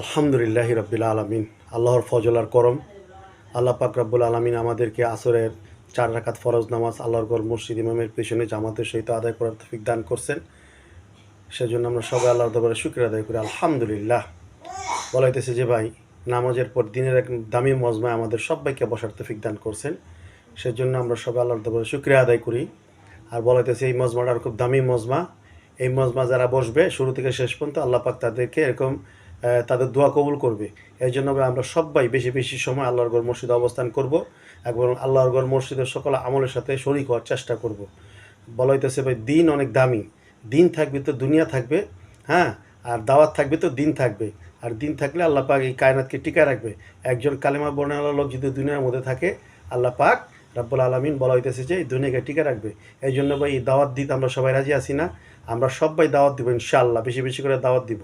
আলহামদুলিল্লাহি রাব্বিল আলামিন। আল্লাহর ফজল আর করম। আল্লাহ পাক রব্বুল আলামিন আমাদেরকে আসরের 4 রাকাত ফরজ নামাজ আল্লাহর ঘর মসজিদ ইমামের পেছনে জামাতের সহিত আদায় করার তৌফিক দান করছেন। সেজন্য আমরা সবাই আল্লাহর দরবারে শুকরিয়া আদায় করি আলহামদুলিল্লাহ। বলাইতেছে যে ভাই, নামাজের পর দিনের এক দামি মজমায় আমাদের সবাইকে বসার তৌফিক দান করছেন। সেজন্য আমরা সবাই আল্লাহর দরবারে শুকরিয়া আদায় করি। আর বলাইতেছে এই মজমাটার খুব দামি মজমা। এই মজমা যারা বসবে শুরু থেকে শেষ পর্যন্ত আল্লাহ পাক তাদেরকে এরকম তাদের দোয়া কবুল করবে। এই জন্য আমরা সবাই বেশি বেশি সময় আল্লাহর ঘর মসজিদে অবস্থান করব এবং আল্লাহর ঘর মসজিদের সকল আমলের সাথে শরীক হওয়ার চেষ্টা করব। বলা হইতেছে ভাই, দিন অনেক দামি। দিন থাকবে তো দুনিয়া থাকবে, হ্যাঁ, আর দাওয়াত থাকবে তো দিন থাকবে। আর দিন থাকলে আল্লাহ পাক এই কায়নাতকে টিকায় রাখবে। একজন কালেমা বর্ণনা লোক যদি দুনিয়ার মধ্যে থাকে, আল্লাহ পাক রাব্বুল আলামিন বলা হইতেছে যে এই দুনিয়াকে টিকে রাখবে। এই জন্য ভাই এই দাওয়াত দিতে আমরা সবাই রাজি আছি না? আমরা সবাই দাওয়াত দিব ইনশাআল্লাহ, বেশি বেশি করে দাওয়াত দিব।